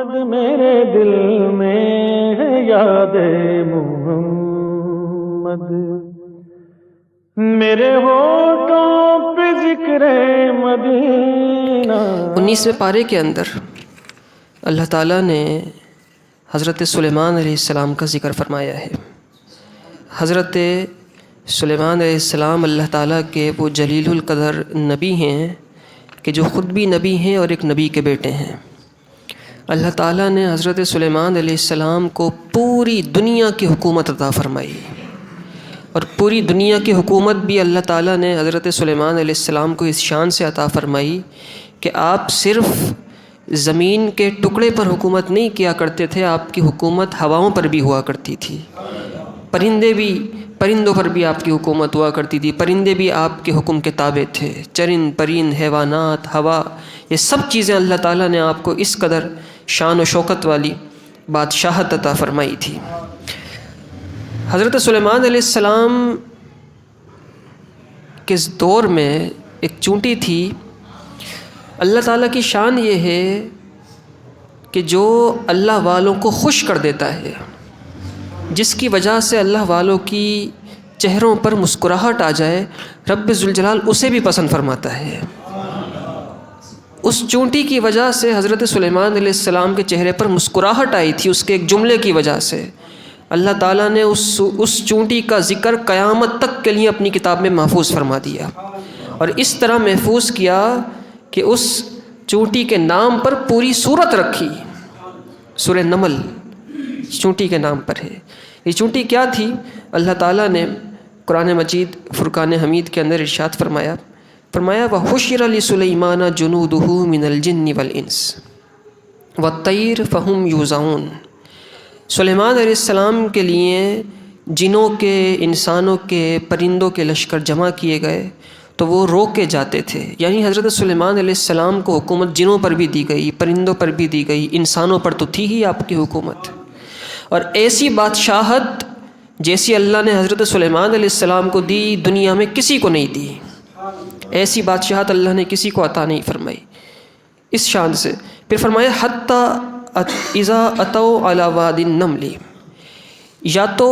محمد میرے دل میں ہے یاد محمد، میرے ہونٹوں پہ ذکر مدینہ۔ 19ویں پارے کے اندر اللہ تعالیٰ نے حضرت سلیمان علیہ السلام کا ذکر فرمایا ہے۔ حضرت سلیمان علیہ السلام اللہ تعالیٰ کے وہ جلیل القدر نبی ہیں کہ جو خود بھی نبی ہیں اور ایک نبی کے بیٹے ہیں۔ اللہ تعالیٰ نے حضرت سلیمان علیہ السلام کو پوری دنیا کی حکومت عطا فرمائی، اور پوری دنیا کی حکومت بھی اللہ تعالیٰ نے حضرت سلیمان علیہ السلام کو اس شان سے عطا فرمائی کہ آپ صرف زمین کے ٹکڑے پر حکومت نہیں کیا کرتے تھے، آپ کی حکومت ہواؤں پر بھی ہوا کرتی تھی، پرندوں پر بھی آپ کی حکومت ہوا کرتی تھی، پرندے بھی آپ کے حکم کے تابع تھے، چرند پرند حیوانات ہوا، یہ سب چیزیں اللہ تعالیٰ نے آپ کو اس قدر شان و شوکت والی بادشاہت عطا فرمائی تھی۔ حضرت سلیمان علیہ السلام کے دور میں ایک چونٹی تھی۔ اللہ تعالیٰ کی شان یہ ہے کہ جو اللہ والوں کو خوش کر دیتا ہے، جس کی وجہ سے اللہ والوں کی چہروں پر مسکراہٹ آ جائے، رب ذوالجلال اسے بھی پسند فرماتا ہے۔ اس چونٹی کی وجہ سے حضرت سلیمان علیہ السلام کے چہرے پر مسکراہٹ آئی تھی، اس کے ایک جملے کی وجہ سے اللہ تعالیٰ نے اس چونٹی کا ذکر قیامت تک کے لیے اپنی کتاب میں محفوظ فرما دیا، اور اس طرح محفوظ کیا کہ اس چونٹی کے نام پر پوری سورت رکھی۔ سورہ نمل چونٹی کے نام پر ہے۔ یہ چونٹی کیا تھی؟ اللہ تعالیٰ نے قرآن مجید فرقان حمید کے اندر ارشاد فرمایا وَحُشِرَ لِسُلَيْمَانَ جُنُودُهُ مِنَ الْجِنِّ وَالْإِنسِ وَالطَّيْرِ فَهُمْ يُوزَعُونَ۔ سلیمان علیہ السلام کے لیے جنوں کے، انسانوں کے، پرندوں کے لشکر جمع کیے گئے تو وہ روکے جاتے تھے، یعنی حضرت سلیمان علیہ السلام کو حکومت جنوں پر بھی دی گئی، پرندوں پر بھی دی گئی، انسانوں پر تو تھی ہی آپ کی حکومت، اور ایسی بادشاہت جیسی اللہ نے حضرت سلیمان علیہ السلام کو دی دنیا میں کسی کو نہیں دی۔ ایسی بادشاہت اللہ نے کسی کو عطا نہیں فرمائی اس شان سے۔ پھر فرمایا حتی اذا اتوا علی وادی النمل، یا تو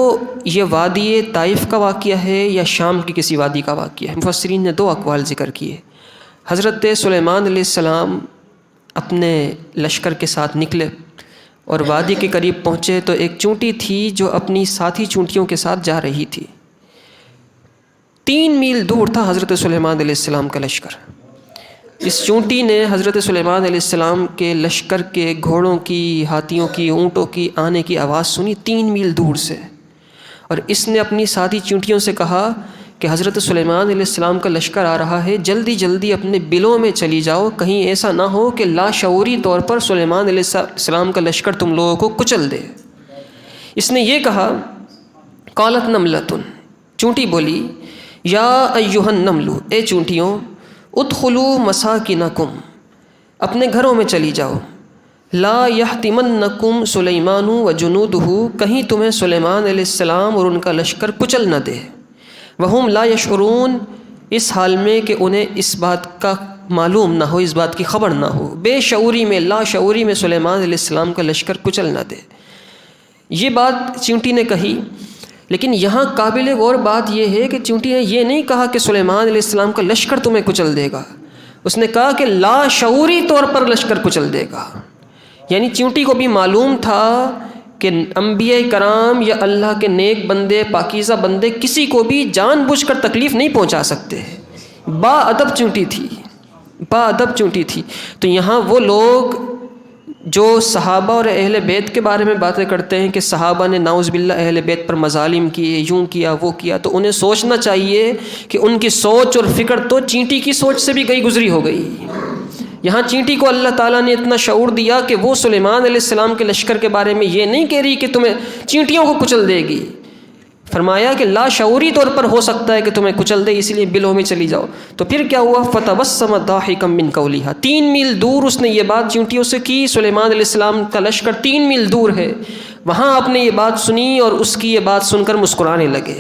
یہ وادی طائف کا واقعہ ہے یا شام کی کسی وادی کا واقعہ ہے۔ مفسرین نے دو اقوال ذکر کیے۔ حضرت سلیمان علیہ السلام اپنے لشکر کے ساتھ نکلے اور وادی کے قریب پہنچے تو ایک چونٹی تھی جو اپنی ساتھی چونٹیوں کے ساتھ جا رہی تھی۔ 3 میل دور تھا حضرت سلیمان علیہ السلام کا لشکر۔ اس چونٹی نے حضرت سلیمان علیہ السلام کے لشکر کے گھوڑوں کی، ہاتھیوں کی، اونٹوں کی آنے کی آواز سنی 3 میل دور سے، اور اس نے اپنی ساتھی چونٹیوں سے کہا کہ حضرت سلیمان علیہ السلام کا لشکر آ رہا ہے، جلدی جلدی اپنے بلوں میں چلی جاؤ، کہیں ایسا نہ ہو کہ لاشعوری طور پر سلیمان علیہ السلام کا لشکر تم لوگوں کو کچل دے۔ اس نے یہ کہا، قالت نملۃ، چونٹی بولی، یا ایھا النمل، اے چونٹیوں، ادخلوا مساکنکم، اپنے گھروں میں چلی جاؤ، لا یحطمنکم سلیمان وجنودہ، کہیں تمہیں سلیمان علیہ السلام اور ان کا لشکر کچل نہ دے، وہم لا یشعرون، اس حال میں کہ انہیں اس بات کا معلوم نہ ہو، اس بات کی خبر نہ ہو، بے شعوری میں، لا شعوری میں سلیمان علیہ السلام کا لشکر کچل نہ دے۔ یہ بات چونٹی نے کہی، لیکن یہاں قابل غور بات یہ ہے کہ چونٹی نے یہ نہیں کہا کہ سلیمان علیہ السلام کا لشکر تمہیں کچل دے گا، اس نے کہا کہ لا شعوری طور پر لشکر کچل دے گا، یعنی چونٹی کو بھی معلوم تھا کہ انبیاء کرام یا اللہ کے نیک بندے، پاکیزہ بندے کسی کو بھی جان بوجھ کر تکلیف نہیں پہنچا سکتے۔ با ادب چونٹی تھی، با ادب چونٹی تھی۔ تو یہاں وہ لوگ جو صحابہ اور اہل بیت کے بارے میں باتیں کرتے ہیں کہ صحابہ نے نعوذ باللہ اہل بیت پر مظالم کیے، یوں کیا وہ کیا، تو انہیں سوچنا چاہیے کہ ان کی سوچ اور فکر تو چینٹی کی سوچ سے بھی گئی گزری ہو گئی۔ یہاں چینٹی کو اللہ تعالیٰ نے اتنا شعور دیا کہ وہ سلیمان علیہ السلام کے لشکر کے بارے میں یہ نہیں کہہ رہی کہ تمہیں چینٹیوں کو کچل دے گی، فرمایا کہ لا شعوری طور پر ہو سکتا ہے کہ تمہیں کچل دے، اس لیے بلوں میں چلی جاؤ۔ تو پھر کیا ہوا؟ فتبسم ضاحکا من قولها، 3 میل دور اس نے یہ بات چونٹیوں سے کی، سلیمان علیہ السلام کا لشکر 3 میل دور ہے، وہاں آپ نے یہ بات سنی اور اس کی یہ بات سن کر مسکرانے لگے۔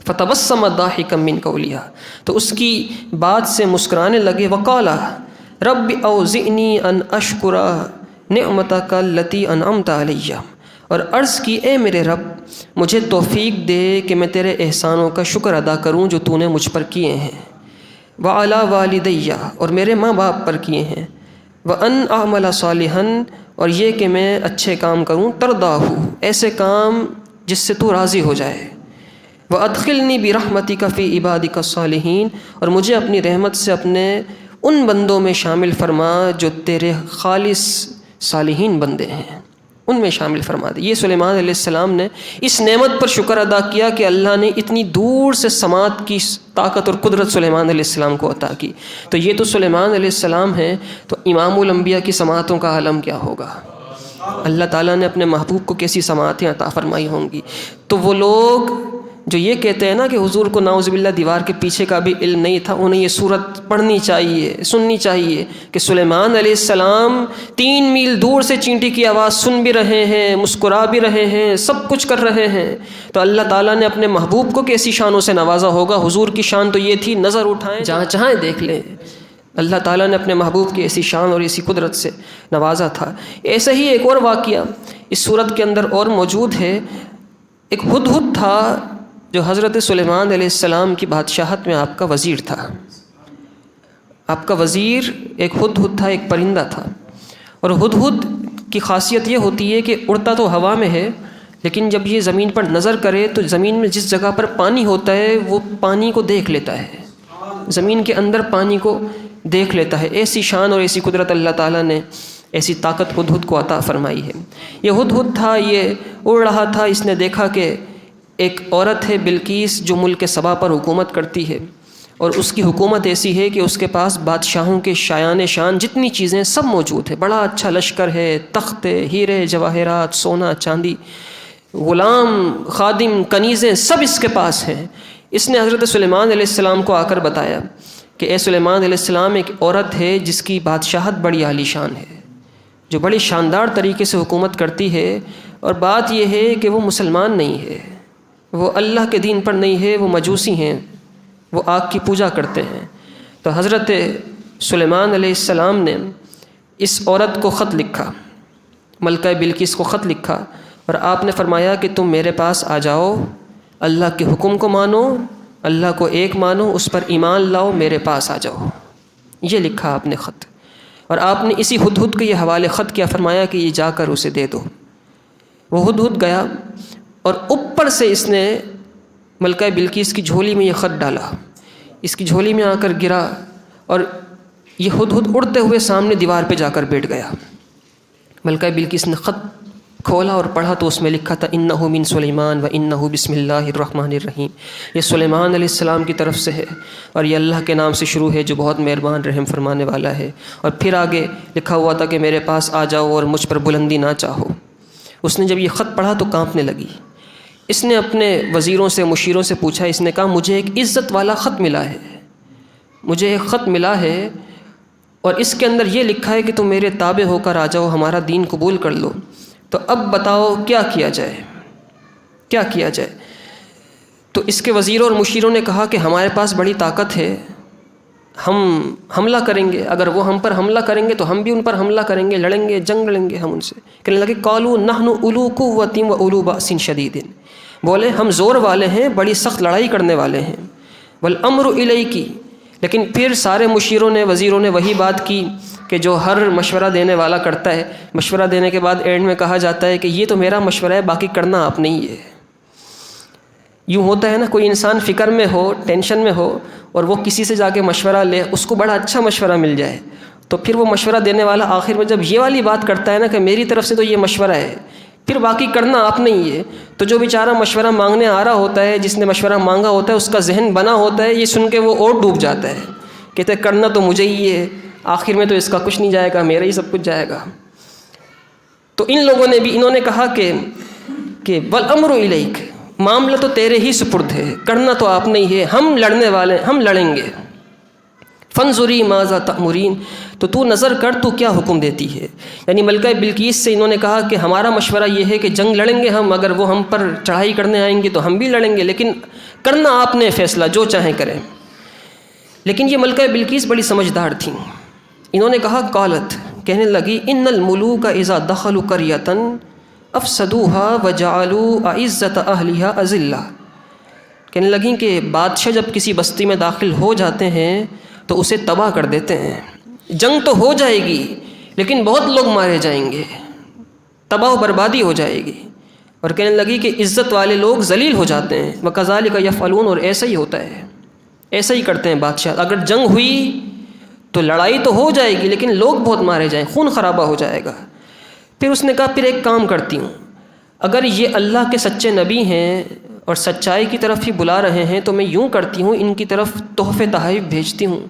فتبسم ضاحکا من قولها، تو اس کی بات سے مسکرانے لگے۔ وقال رب اوزعنی ان اشکر نعمتک التی انعمت علیہ، اور عرض کی اے میرے رب مجھے توفیق دے کہ میں تیرے احسانوں کا شکر ادا کروں جو تو نے مجھ پر کیے ہیں، وعلی والدیہ، اور میرے ماں باپ پر کیے ہیں، وان اعمل صالحا، اور یہ کہ میں اچھے کام کروں، ترضاہ، ایسے کام جس سے تو راضی ہو جائے، وادخلنی برحمتک فی عبادک الصالحین، اور مجھے اپنی رحمت سے اپنے ان بندوں میں شامل فرما جو تیرے خالص صالحین بندے ہیں، ان میں شامل فرما دے۔ یہ سلیمان علیہ السلام نے اس نعمت پر شکر ادا کیا کہ اللہ نے اتنی دور سے سماعت کی طاقت اور قدرت سلیمان علیہ السلام کو عطا کی۔ تو یہ تو سلیمان علیہ السلام ہیں، تو امام الانبیاء کی سماعتوں کا عالم کیا ہوگا؟ اللہ تعالیٰ نے اپنے محبوب کو کیسی سماعتیں عطا فرمائی ہوں گی۔ تو وہ لوگ جو یہ کہتے ہیں نا کہ حضور کو نعوذ باللہ دیوار کے پیچھے کا بھی علم نہیں تھا، انہیں یہ صورت پڑھنی چاہیے، سننی چاہیے کہ سلیمان علیہ السلام 3 میل دور سے چینٹی کی آواز سن بھی رہے ہیں، مسکرا بھی رہے ہیں، سب کچھ کر رہے ہیں، تو اللہ تعالیٰ نے اپنے محبوب کو کیسی شانوں سے نوازا ہوگا۔ حضور کی شان تو یہ تھی، نظر اٹھائیں جہاں چاہیں دیکھ لیں، اللہ تعالیٰ نے اپنے محبوب کی ایسی شان اور ایسی قدرت سے نوازا تھا۔ ایسا ہی ایک اور واقعہ اس صورت کے اندر اور موجود ہے۔ ایک ہدہد تھا جو حضرت سلیمان علیہ السلام کی بادشاہت میں آپ کا وزیر تھا۔ آپ کا وزیر ایک ہدہد تھا، ایک پرندہ تھا، اور ہدہد کی خاصیت یہ ہوتی ہے کہ اڑتا تو ہوا میں ہے، لیکن جب یہ زمین پر نظر کرے تو زمین میں جس جگہ پر پانی ہوتا ہے وہ پانی کو دیکھ لیتا ہے، زمین کے اندر پانی کو دیکھ لیتا ہے۔ ایسی شان اور ایسی قدرت اللہ تعالیٰ نے، ایسی طاقت ہدہد کو عطا فرمائی ہے۔ یہ ہدہد تھا، یہ اڑ رہا تھا، اس نے دیکھا کہ ایک عورت ہے بلقیس جو ملک سبا پر حکومت کرتی ہے، اور اس کی حکومت ایسی ہے کہ اس کے پاس بادشاہوں کے شایان شان جتنی چیزیں سب موجود ہے، بڑا اچھا لشکر ہے، تخت، ہیرے جواہرات، سونا چاندی، غلام، خادم، کنیزیں سب اس کے پاس ہیں۔ اس نے حضرت سلیمان علیہ السلام کو آ کر بتایا کہ اے سلیمان علیہ السلام، ایک عورت ہے جس کی بادشاہت بڑی عالی شان ہے، جو بڑی شاندار طریقے سے حکومت کرتی ہے، اور بات یہ ہے کہ وہ مسلمان نہیں ہے، وہ اللہ کے دین پر نہیں ہے، وہ مجوسی ہیں، وہ آگ کی پوجا کرتے ہیں۔ تو حضرت سلیمان علیہ السلام نے اس عورت کو خط لکھا، ملکہ بلقیس کو خط لکھا، اور آپ نے فرمایا کہ تم میرے پاس آ جاؤ، اللہ کے حکم کو مانو، اللہ کو ایک مانو، اس پر ایمان لاؤ، میرے پاس آ جاؤ۔ یہ لکھا آپ نے خط، اور آپ نے اسی ہدہد کے یہ حوالے خط کیا، فرمایا کہ یہ جا کر اسے دے دو۔ وہ ہدہد گیا، اور اوپر سے اس نے ملکہ بلقیس کی جھولی میں یہ خط ڈالا، اس کی جھولی میں آ کر گرا، اور یہ ہدہد اڑتے ہوئے سامنے دیوار پہ جا کر بیٹھ گیا۔ ملکہ بلقیس نے خط کھولا اور پڑھا تو اس میں لکھا تھا انہ من سلیمان و انہ بسم اللہ الرحمن الرحیم، یہ سلیمان علیہ السلام کی طرف سے ہے، اور یہ اللہ کے نام سے شروع ہے جو بہت مہربان رحم فرمانے والا ہے۔ اور پھر آگے لکھا ہوا تھا کہ میرے پاس آ جاؤ اور مجھ پر بلندی نہ چاہو۔ اس نے جب یہ خط پڑھا تو کانپنے لگی۔ اس نے اپنے وزیروں سے، مشیروں سے پوچھا، اس نے کہا مجھے ایک عزت والا خط ملا ہے، مجھے ایک خط ملا ہے، اور اس کے اندر یہ لکھا ہے کہ تم میرے تابع ہو کر آ جاؤ، ہمارا دین قبول کر لو، تو اب بتاؤ کیا کیا جائے، کیا کیا جائے؟ تو اس کے وزیروں اور مشیروں نے کہا کہ ہمارے پاس بڑی طاقت ہے، ہم حملہ کریں گے، اگر وہ ہم پر حملہ کریں گے تو ہم بھی ان پر حملہ کریں گے، لڑیں گے، جنگ لڑیں گے ہم ان سے۔ کہنے لگے قالوا نحن اولو قوۃ و اولو بأس شدید، بولے ہم زور والے ہیں، بڑی سخت لڑائی کرنے والے ہیں، والامر الیک، لیکن پھر سارے مشیروں نے، وزیروں نے وہی بات کی کہ جو ہر مشورہ دینے والا کرتا ہے، مشورہ دینے کے بعد اینڈ میں کہا جاتا ہے کہ یہ تو میرا مشورہ ہے، باقی کرنا آپ نہیں ہے۔ یوں ہوتا ہے نا، کوئی انسان فکر میں ہو، ٹینشن میں ہو، اور وہ کسی سے جا کے مشورہ لے، اس کو بڑا اچھا مشورہ مل جائے، تو پھر وہ مشورہ دینے والا آخر میں جب یہ والی بات کرتا ہے نا کہ میری طرف سے تو یہ مشورہ ہے، پھر باقی کرنا آپ نہیں ہے، تو جو بیچارہ مشورہ مانگنے آ رہا ہوتا ہے، جس نے مشورہ مانگا ہوتا ہے، اس کا ذہن بنا ہوتا ہے، یہ سن کے وہ اور ڈوب جاتا ہے، کہتے ہیں کرنا تو مجھے ہی ہے، آخر میں تو اس کا کچھ نہیں جائے گا، میرا ہی سب کچھ جائے گا۔ تو ان لوگوں نے بھی، انہوں نے کہا کہ والامر الیک، معاملہ تو تیرے ہی سپرد ہے، کرنا تو آپ نہیں ہے، ہم لڑنے والے، ہم لڑیں گے۔ فانظری ماذا تأمرین، تو نظر کر تو کیا حکم دیتی ہے۔ یعنی ملکہ بلقیس سے انہوں نے کہا کہ ہمارا مشورہ یہ ہے کہ جنگ لڑیں گے ہم، اگر وہ ہم پر چڑھائی کرنے آئیں گے تو ہم بھی لڑیں گے، لیکن کرنا آپ نے فیصلہ، جو چاہیں کریں۔ لیکن یہ ملکہ بلقیس بڑی سمجھدار تھیں، انہوں نے کہا قالت، کہنے لگی ان الملوک اذا دخلوا قریۃ افسدوها وجعلوا اعزۃ اہلها اذلہ. کہنے لگیں کہ بادشاہ جب کسی بستی میں داخل ہو جاتے ہیں تو اسے تباہ کر دیتے ہیں. جنگ تو ہو جائے گی لیکن بہت لوگ مارے جائیں گے، تباہ و بربادی ہو جائے گی. اور کہنے لگی کہ عزت والے لوگ ذلیل ہو جاتے ہیں. وَكَذَلِكَ يَفْعَلُونَ، اور ایسا ہی ہوتا ہے، ایسا ہی کرتے ہیں بادشاہ. اگر جنگ ہوئی تو لڑائی تو ہو جائے گی لیکن لوگ بہت مارے جائیں، خون خرابہ ہو جائے گا. پھر اس نے کہا پھر ایک کام کرتی ہوں، اگر یہ اللہ کے سچے نبی ہیں اور سچائی کی طرف ہی بلا رہے ہیں تو میں یوں کرتی ہوں، ان کی طرف تحفے تحائف بھیجتی ہوں.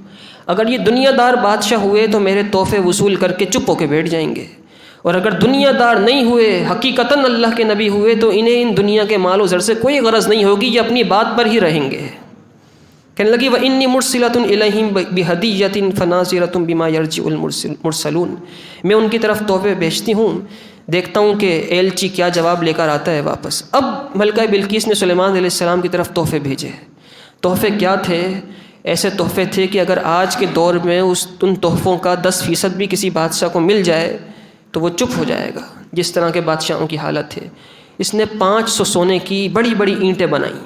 اگر یہ دنیا دار بادشاہ ہوئے تو میرے تحفے وصول کر کے چپ ہو کے بیٹھ جائیں گے، اور اگر دنیا دار نہیں ہوئے، حقیقتاً اللہ کے نبی ہوئے، تو انہیں ان دنیا کے مال و زر سے کوئی غرض نہیں ہوگی، یہ اپنی بات پر ہی رہیں گے. کہنے لگی وَإِنِّي مُرْسِلَةٌ إِلَيْهِمْ بِهَدِيَّةٍ فَنَاظِرَةٌ بِمَا يَرْجِعُ الْمُرْسَلُونَ. میں ان کی طرف تحفے بھیجتی ہوں، دیکھتا ہوں کہ ایلچی کیا جواب لے کر آتا ہے واپس. اب ملکہ بلقیس نے سلیمان علیہ السلام کی طرف تحفے بھیجے. تحفے کیا تھے؟ ایسے تحفے تھے کہ اگر آج کے دور میں ان تحفوں کا 10% بھی کسی بادشاہ کو مل جائے تو وہ چپ ہو جائے گا، جس طرح کے بادشاہوں کی حالت ہے. اس نے 500 سونے کی بڑی بڑی اینٹیں بنائیں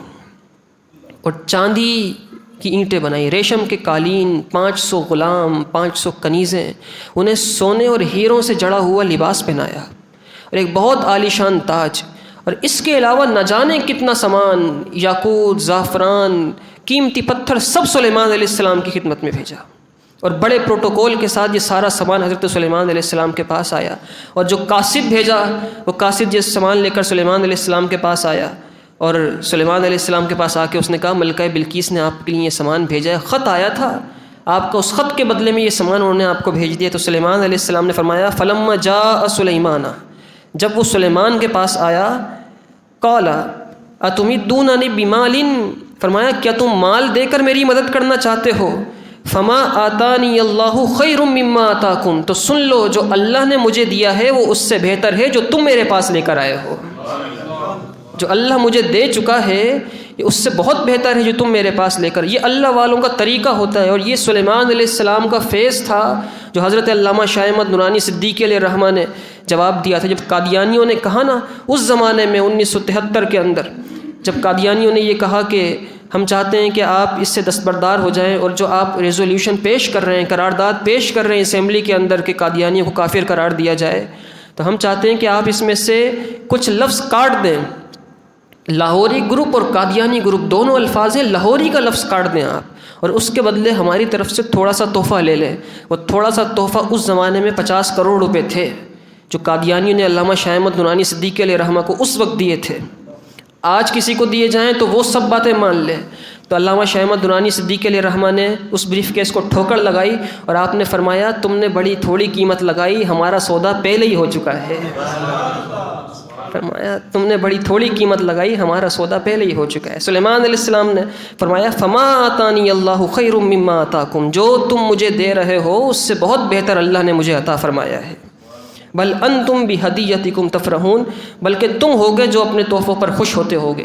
اور چاندی کی اینٹیں بنائیں، ریشم کے قالین، 500 غلام، 500 کنیزیں، انہیں سونے اور ہیروں سے جڑا ہوا لباس پہنایا اور ایک بہت عالیشان تاج. اور اس کے علاوہ نہ جانے کتنا سامان، یاقوت، زعفران، قیمتی پتھر، سب سلیمان علیہ السلام کی خدمت میں بھیجا. اور بڑے پروٹوکول کے ساتھ یہ سارا سامان حضرت سلیمان علیہ السلام کے پاس آیا. اور جو قاصد بھیجا، وہ قاصد یہ سامان لے کر سلیمان علیہ السلام کے پاس آیا، اور سلیمان علیہ السلام کے پاس آ کے اس نے کہا ملکہ بلقیس نے آپ کے لیے یہ سامان بھیجا ہے، خط آیا تھا آپ کا، اس خط کے بدلے میں یہ سامان انہوں نے آپ کو بھیج دیا. تو سلیمان علیہ السلام نے فرمایا فلما جاء سلیمان، جب وہ سلیمان کے پاس آیا، قال اتمدوننی بمال، فرمایا کیا تم مال دے کر میری مدد کرنا چاہتے ہو؟ فما آتانی اللہ خیر مما آتاکم، تو سن لو جو اللہ نے مجھے دیا ہے وہ اس سے بہتر ہے جو تم میرے پاس لے کر آئے ہو. جو اللہ مجھے دے چکا ہے یہ اس سے بہت بہتر ہے جو تم میرے پاس لے کر. یہ اللہ والوں کا طریقہ ہوتا ہے، اور یہ سلیمان علیہ السلام کا فیض تھا جو حضرت علامہ شاہ احمد نورانی صدیقی علیہ الرحمہ نے جواب دیا تھا. جب قادیانیوں نے کہا نا اس زمانے میں 1973 کے اندر، جب قادیانیوں نے یہ کہا کہ ہم چاہتے ہیں کہ آپ اس سے دستبردار ہو جائیں، اور جو آپ ریزولوشن پیش کر رہے ہیں، قرارداد پیش کر رہے ہیں اسمبلی کے اندر کہ قادیانیوں کو کافر قرار دیا جائے، تو ہم چاہتے ہیں کہ آپ اس میں سے کچھ لفظ کاٹ دیں. لاہوری گروپ اور قادیانی گروپ دونوں الفاظ ہیں، لاہوری کا لفظ کاٹ دیں آپ، اور اس کے بدلے ہماری طرف سے تھوڑا سا تحفہ لے لیں. وہ تھوڑا سا تحفہ اس زمانے میں 50 کروڑ روپے تھے جو قادیانیوں نے علامہ شاہ احمد نورانی صدیقی علیہ الرحمہ کو اس وقت دیے تھے. آج کسی کو دیے جائیں تو وہ سب باتیں مان لے. تو علامہ شاہ احمد نورانی صدیقی علیہ الرحمہ نے اس بریف کیس کو ٹھوکر لگائی اور آپ نے فرمایا تم نے بڑی تھوڑی قیمت لگائی، ہمارا سودا پہلے ہی ہو چکا ہے. فرمایا تم نے بڑی تھوڑی قیمت لگائی، ہمارا سودا پہلے ہی ہو چکا ہے. سلیمان علیہ السلام نے فرمایا فما آتانی اللہ خیر مما آتاکم، جو تم مجھے دے رہے ہو اس سے بہت بہتر اللہ نے مجھے عطا فرمایا ہے. بل انتم بہدیتکم تفرحون، بلکہ تم ہوگے جو اپنے تحفوں پر خوش ہوتے ہوگے،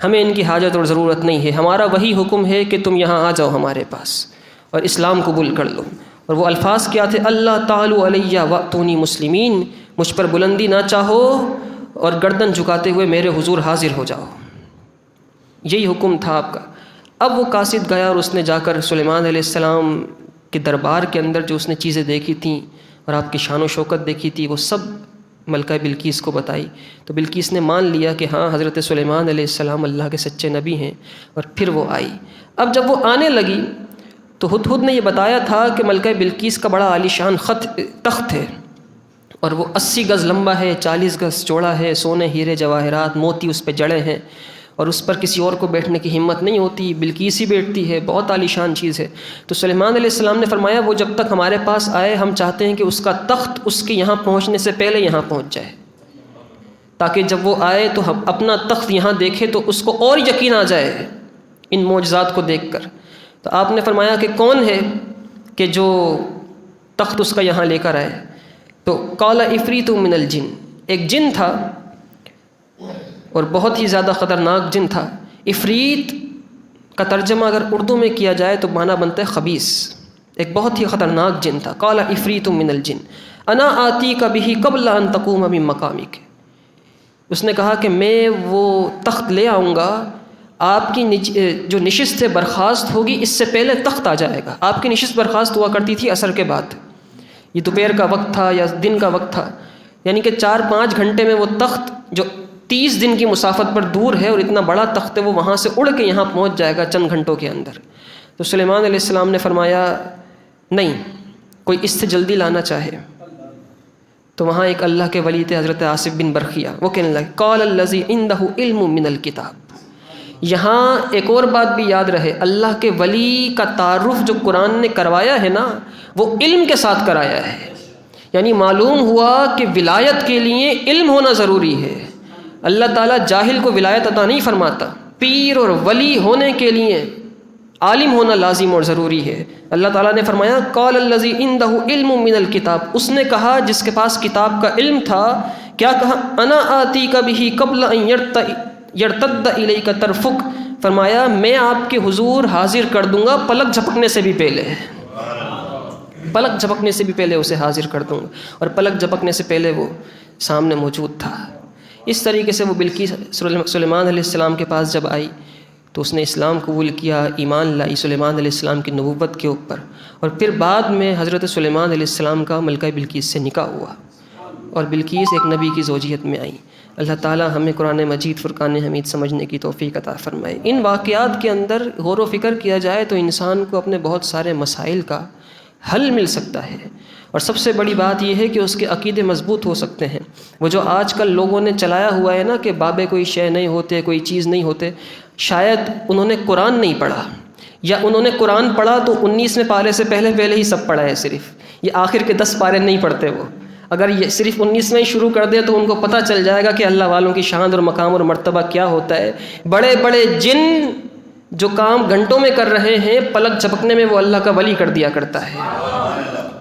ہمیں ان کی حاجت اور ضرورت نہیں ہے. ہمارا وہی حکم ہے کہ تم یہاں آ جاؤ ہمارے پاس اور اسلام قبول کر لو. اور وہ الفاظ کیا تھے؟ اللہ تعالی علیہ واتونی مسلمین، مجھ پر بلندی نہ چاہو اور گردن جھکاتے ہوئے میرے حضور حاضر ہو جاؤ. یہی حکم تھا آپ کا. اب وہ قاصد گیا اور اس نے جا کر سلیمان علیہ السلام کے دربار کے اندر جو اس نے چیزیں دیکھی تھیں اور آپ کی شان و شوکت دیکھی تھی وہ سب ملکہ بلقیس کو بتائی. تو بلقیس نے مان لیا کہ ہاں حضرت سلیمان علیہ السلام اللہ کے سچے نبی ہیں، اور پھر وہ آئی. اب جب وہ آنے لگی تو ہدہد نے یہ بتایا تھا کہ ملکہ بلقیس کا بڑا عالیشان تخت ہے، اور وہ 80 گز لمبا ہے، 40 گز چوڑا ہے، سونے ہیرے جواہرات موتی اس پہ جڑے ہیں، اور اس پر کسی اور کو بیٹھنے کی ہمت نہیں ہوتی، بلقیس ہی بیٹھتی ہے، بہت عالیشان چیز ہے. تو سلیمان علیہ السلام نے فرمایا وہ جب تک ہمارے پاس آئے ہم چاہتے ہیں کہ اس کا تخت اس کے یہاں پہنچنے سے پہلے یہاں پہنچ جائے، تاکہ جب وہ آئے تو ہم اپنا تخت یہاں دیکھے تو اس کو اور یقین آ جائے ان معجزات کو دیکھ کر. تو آپ نے فرمایا کہ کون ہے کہ جو تخت اس کا یہاں لے کر آئے؟ تو قال عفریت من الجن، ایک جن تھا اور بہت ہی زیادہ خطرناک جن تھا. عفریت کا ترجمہ اگر اردو میں کیا جائے تو معنی بنتا ہے خبیث، ایک بہت ہی خطرناک جن تھا. قال عفریت من الجن انا آتی کا بھی قبل ان تقوم من مقامک، اس نے کہا کہ میں وہ تخت لے آؤں گا، آپ کی جو نشست سے برخاست ہوگی اس سے پہلے تخت آ جائے گا۔ آپ کی نشست برخاست ہوا کرتی تھی عصر کے بعد، یہ دوپہر کا وقت تھا یا دن کا وقت تھا، یعنی کہ 4-5 گھنٹے میں وہ تخت جو 30 دن کی مسافت پر دور ہے اور اتنا بڑا تخت ہے، وہ وہاں سے اڑ کے یہاں پہنچ جائے گا چند گھنٹوں کے اندر۔ تو سلیمان علیہ السلام نے فرمایا نہیں، کوئی اس سے جلدی لانا چاہے تو وہاں ایک اللہ کے ولی تھے حضرت آصف بن برخیہ، وہ کہنے لگے قال الذی عندہ علم من الکتاب۔ یہاں ایک اور بات بھی یاد رہے، اللہ کے ولی کا تعارف جو قرآن نے کروایا ہے نا، وہ علم کے ساتھ کرایا ہے، یعنی معلوم ہوا کہ ولایت کے لیے علم ہونا ضروری ہے۔ اللہ تعالیٰ جاہل کو ولایت عطا نہیں فرماتا، پیر اور ولی ہونے کے لیے عالم ہونا لازم اور ضروری ہے۔ اللہ تعالیٰ نے فرمایا قال الذی عندہ علم من الکتاب، اس نے کہا جس کے پاس کتاب کا علم تھا، کیا کہا؟ انا آتیک بہ قبل ان یرتد الیک طرفک، فرمایا میں آپ کے حضور حاضر کر دوں گا پلک جھپکنے سے بھی پہلے، پلک جھپکنے سے بھی پہلے اسے حاضر کر دوں گا، اور پلک جھپکنے سے پہلے وہ سامنے موجود تھا۔ اس طریقے سے وہ بلقیس سلیمان علیہ السلام کے پاس جب آئی تو اس نے اسلام قبول کیا، ایمان لائی سلیمان علیہ السلام کی نبوت کے اوپر، اور پھر بعد میں حضرت سلیمان علیہ السلام کا ملکہ بلقیس سے نکاح ہوا اور بلقیس ایک نبی کی زوجیت میں آئی۔ اللہ تعالیٰ ہمیں قرآن مجید فرقان حمید سمجھنے کی توفیق عطا فرمائے۔ ان واقعات کے اندر غور و فکر کیا جائے تو انسان کو اپنے بہت سارے مسائل کا حل مل سکتا ہے، اور سب سے بڑی بات یہ ہے کہ اس کے عقیدے مضبوط ہو سکتے ہیں۔ وہ جو آج کل لوگوں نے چلایا ہوا ہے نا کہ بابے کوئی شے نہیں ہوتے، کوئی چیز نہیں ہوتے، شاید انہوں نے قرآن نہیں پڑھا، یا انہوں نے قرآن پڑھا تو 19ویں پارے سے پہلے ہی سب پڑھا ہے، صرف یہ آخر کے 10 پارے نہیں پڑھتے۔ وہ اگر یہ صرف 19ویں شروع کر دے تو ان کو پتہ چل جائے گا کہ اللہ والوں کی شان اور مقام اور مرتبہ کیا ہوتا ہے۔ بڑے بڑے جن جو کام گھنٹوں میں کر رہے ہیں، پلک جھپکنے میں وہ اللہ کا ولی کر دیا کرتا ہے،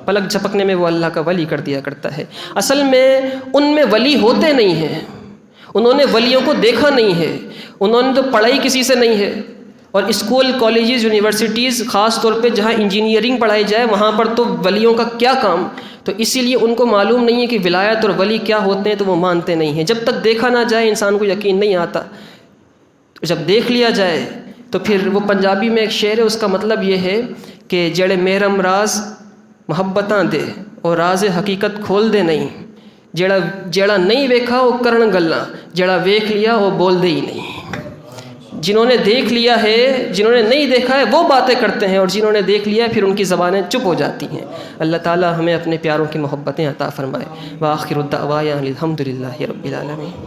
پلک جھپکنے میں وہ اللہ کا ولی کر دیا کرتا ہے۔ اصل میں ان میں ولی ہوتے نہیں ہیں، انہوں نے ولیوں کو دیکھا نہیں ہے، انہوں نے تو پڑھائی کسی سے نہیں ہے، اور اسکول کالجز یونیورسٹیز خاص طور پہ جہاں انجینئرنگ پڑھائی جائے وہاں پر تو ولیوں کا کیا کام، تو اسی لیے ان کو معلوم نہیں ہے کہ ولایت اور ولی کیا ہوتے ہیں، تو وہ مانتے نہیں ہیں۔ جب تک دیکھا نہ جائے انسان کو یقین نہیں آتا، جب دیکھ لیا جائے تو پھر وہ پنجابی میں ایک شعر ہے، اس کا مطلب یہ ہے کہ جڑے محرم راز محبتاں دے اور راز حقیقت کھول دے نہیں، جیڑا نہیں ویکھا وہ کرن گلاں، جیڑا ویکھ لیا وہ بول دے ہی نہیں۔ جنہوں نے دیکھ لیا ہے، جنہوں نے نہیں دیکھا ہے وہ باتیں کرتے ہیں، اور جنہوں نے دیکھ لیا ہے پھر ان کی زبانیں چپ ہو جاتی ہیں۔ اللہ تعالیٰ ہمیں اپنے پیاروں کی محبتیں عطا فرمائے۔ وآخر الدعوانا الحمد للہ رب العالمین۔